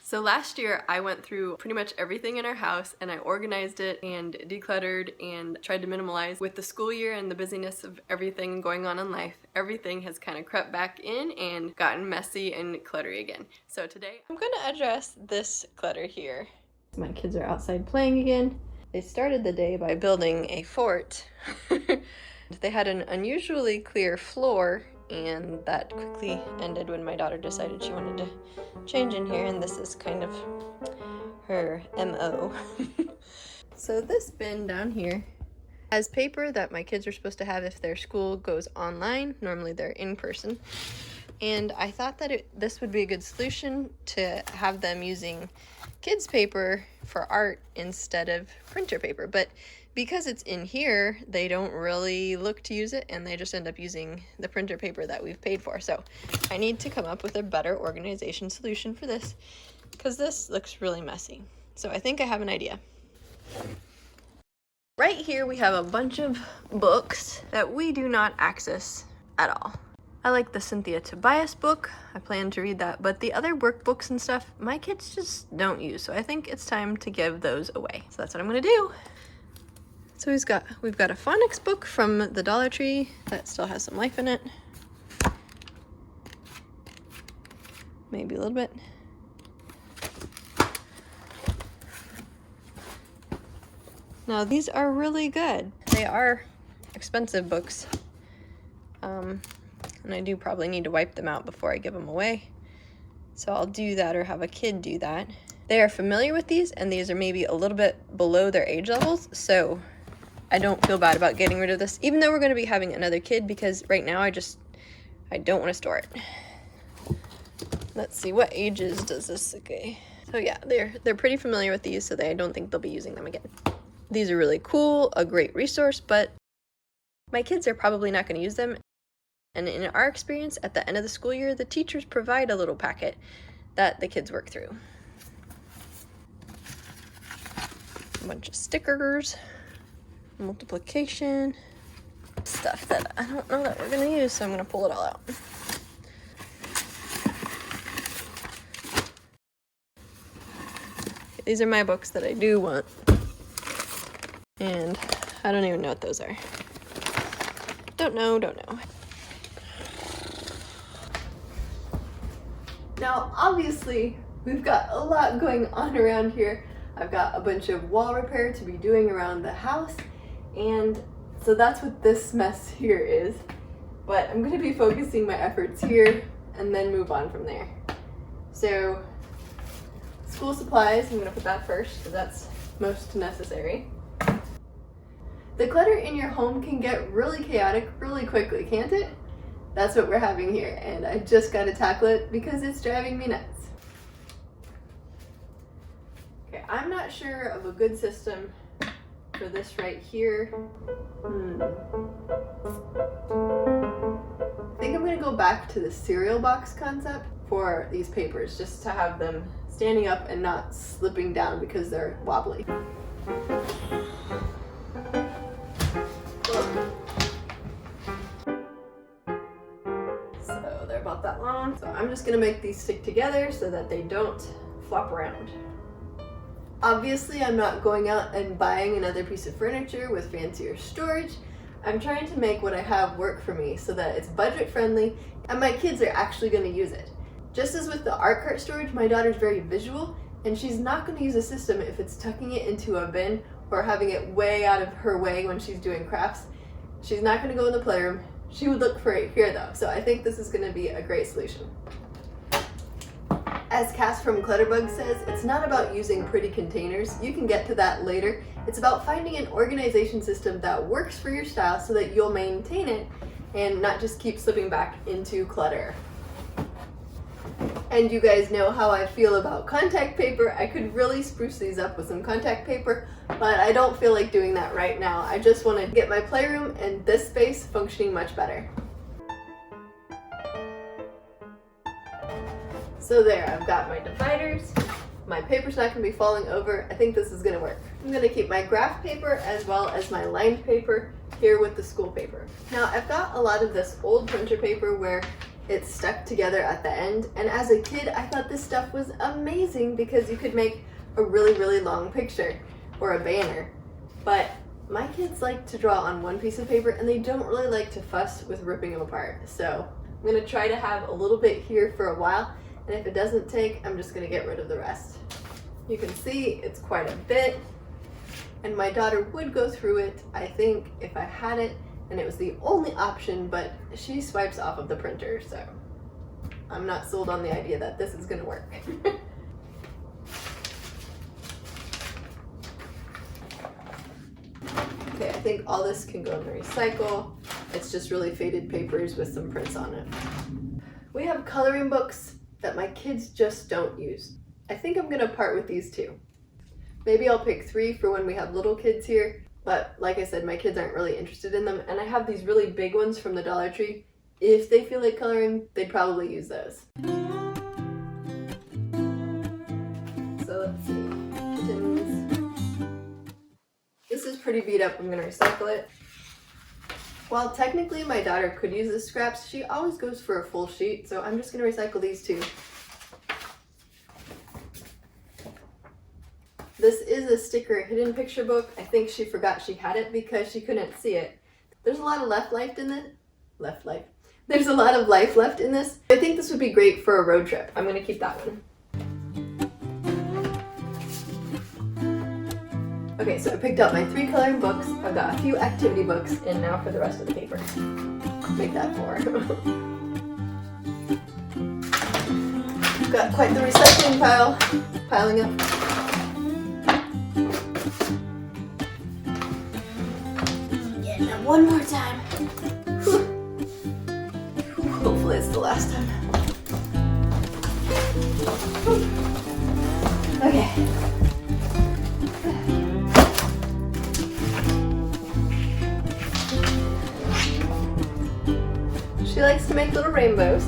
So last year I went through pretty much everything in our house and I organized it and decluttered and tried to minimalize. With the school year and the busyness of everything going on in life, everything has kind of crept back in and gotten messy and cluttery again. So today I'm going to address this clutter here. My kids are outside playing again. They started the day by building a fort. They had an unusually clear floor, and that quickly ended when my daughter decided she wanted to change in here, and this is kind of her MO. So this bin down here has paper that my kids are supposed to have if their school goes online. Normally they're in person. And I thought that this would be a good solution to have them using kids' paper for art instead of printer paper. But because it's in here, they don't really look to use it, and they just end up using the printer paper that we've paid for. So I need to come up with a better organization solution for this, because this looks really messy. So I think I have an idea. Right here we have a bunch of books that we do not access at all. I like the Cynthia Tobias book. I plan to read that, but the other workbooks and stuff, my kids just don't use. So I think it's time to give those away. So that's what I'm gonna do. So we've got a phonics book from the Dollar Tree that still has some life in it. Maybe a little bit. Now these are really good. They are expensive books. And I do probably need to wipe them out before I give them away. So I'll do that or have a kid do that. They are familiar with these, and these are maybe a little bit below their age levels, so I don't feel bad about getting rid of this, even though we're going to be having another kid, because right now I don't want to store it. Let's see, what ages does this, okay. So yeah, they're pretty familiar with these, so I don't think they'll be using them again. These are really cool, a great resource, but my kids are probably not going to use them. And in our experience, at the end of the school year, the teachers provide a little packet that the kids work through. A bunch of stickers, multiplication, stuff that I don't know that we're gonna use, so I'm gonna pull it all out. These are my books that I do want. And I don't even know what those are. Don't know. Now, obviously, we've got a lot going on around here. I've got a bunch of wall repair to be doing around the house, and so that's what this mess here is. But I'm gonna be focusing my efforts here and then move on from there. So, school supplies, I'm gonna put that first because that's most necessary. The clutter in your home can get really chaotic really quickly, can't it? That's what we're having here, and I just gotta tackle it because it's driving me nuts. Okay, I'm not sure of a good system for this right here. I think I'm gonna go back to the cereal box concept for these papers, just to have them standing up and not slipping down because they're wobbly. About that long, so I'm just gonna make these stick together so that they don't flop around. Obviously, I'm not going out and buying another piece of furniture with fancier storage. I'm trying to make what I have work for me so that it's budget friendly and my kids are actually going to use it. Just as with the art cart storage, my daughter's very visual and she's not going to use a system if it's tucking it into a bin or having it way out of her way when she's doing crafts. She's not going to go in the playroom. She would look for it here though, so I think this is going to be a great solution. As Cass from Clutterbug says, it's not about using pretty containers. You can get to that later. It's about finding an organization system that works for your style so that you'll maintain it and not just keep slipping back into clutter. And you guys know how I feel about contact paper. I could really spruce these up with some contact paper, but I don't feel like doing that right now. I just want to get my playroom and this space functioning much better. So there, I've got my dividers. My paper's not going to be falling over. I think this is going to work. I'm going to keep my graph paper as well as my lined paper here with the school paper. Now, I've got a lot of this old printer paper where it's stuck together at the end. And as a kid, I thought this stuff was amazing because you could make a really, really long picture or a banner. But my kids like to draw on one piece of paper and they don't really like to fuss with ripping them apart. So I'm gonna try to have a little bit here for a while, and if it doesn't take, I'm just gonna get rid of the rest. You can see it's quite a bit, and my daughter would go through it, I think, if I had it, and it was the only option, but she swipes off of the printer, so I'm not sold on the idea that this is gonna work. Okay, I think all this can go in the recycle. It's just really faded papers with some prints on it. We have coloring books that my kids just don't use. I think I'm gonna part with these two. Maybe I'll pick 3 for when we have little kids here, but like I said, my kids aren't really interested in them, and I have these really big ones from the Dollar Tree. If they feel like coloring, they'd probably use those. So let's see, kittens. This is pretty beat up, I'm gonna recycle it. While technically my daughter could use the scraps, she always goes for a full sheet, so I'm just gonna recycle these 2. This is a sticker hidden picture book. I think she forgot she had it because she couldn't see it. There's a lot of life in it. There's a lot of life left in this. I think this would be great for a road trip. I'm gonna keep that one. Okay, so I picked up my 3 coloring books. I've got a few activity books, and now for the rest of the paper. Make that 4. Got quite the recycling pile piling up. Getting up one more time. Hopefully it's the last time. Okay. She likes to make little rainbows.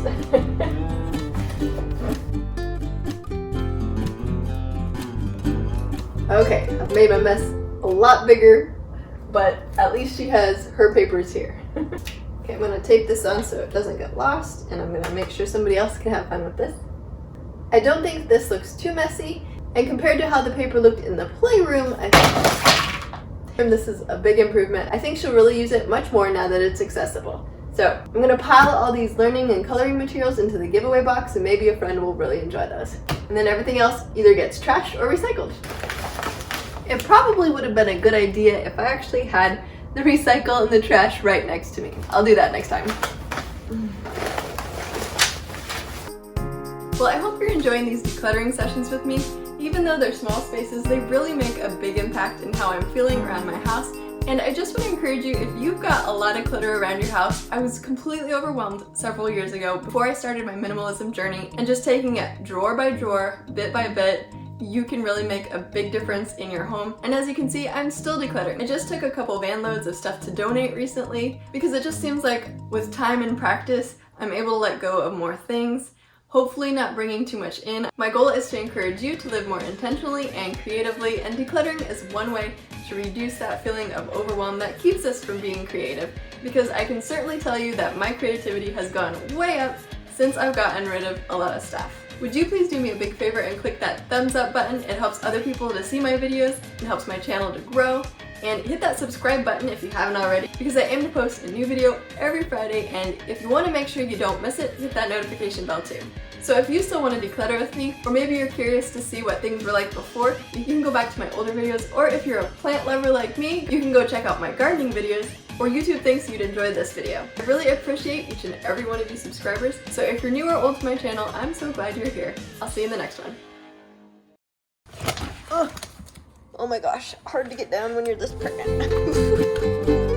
Okay, I've made my mess a lot bigger, but at least she has her papers here. Okay, I'm gonna tape this on so it doesn't get lost, and I'm gonna make sure somebody else can have fun with this. I don't think this looks too messy, and compared to how the paper looked in the playroom, I think this is a big improvement. I think she'll really use it much more now that it's accessible. So I'm gonna pile all these learning and coloring materials into the giveaway box, and maybe a friend will really enjoy those. And then everything else either gets trashed or recycled. It probably would have been a good idea if I actually had the recycle and the trash right next to me. I'll do that next time. Well, I hope you're enjoying these decluttering sessions with me. Even though they're small spaces, they really make a big impact in how I'm feeling around my house. And I just want to encourage you, if you've got a lot of clutter around your house, I was completely overwhelmed several years ago before I started my minimalism journey, and just taking it drawer by drawer, bit by bit, you can really make a big difference in your home. And as you can see, I'm still decluttering. I just took a couple van loads of stuff to donate recently because it just seems like with time and practice, I'm able to let go of more things, hopefully not bringing too much in. My goal is to encourage you to live more intentionally and creatively, and decluttering is one way to reduce that feeling of overwhelm that keeps us from being creative, because I can certainly tell you that my creativity has gone way up since I've gotten rid of a lot of stuff. Would you please do me a big favor and click that thumbs up button? It helps other people to see my videos, it helps my channel to grow, and hit that subscribe button if you haven't already, because I aim to post a new video every Friday, and if you want to make sure you don't miss it, hit that notification bell too. So if you still want to declutter with me, or maybe you're curious to see what things were like before, you can go back to my older videos, or if you're a plant lover like me, you can go check out my gardening videos, or YouTube thinks you'd enjoy this video. I really appreciate each and every one of you subscribers, so if you're new or old to my channel, I'm so glad you're here. I'll see you in the next one. Oh my gosh, hard to get down when you're this pregnant.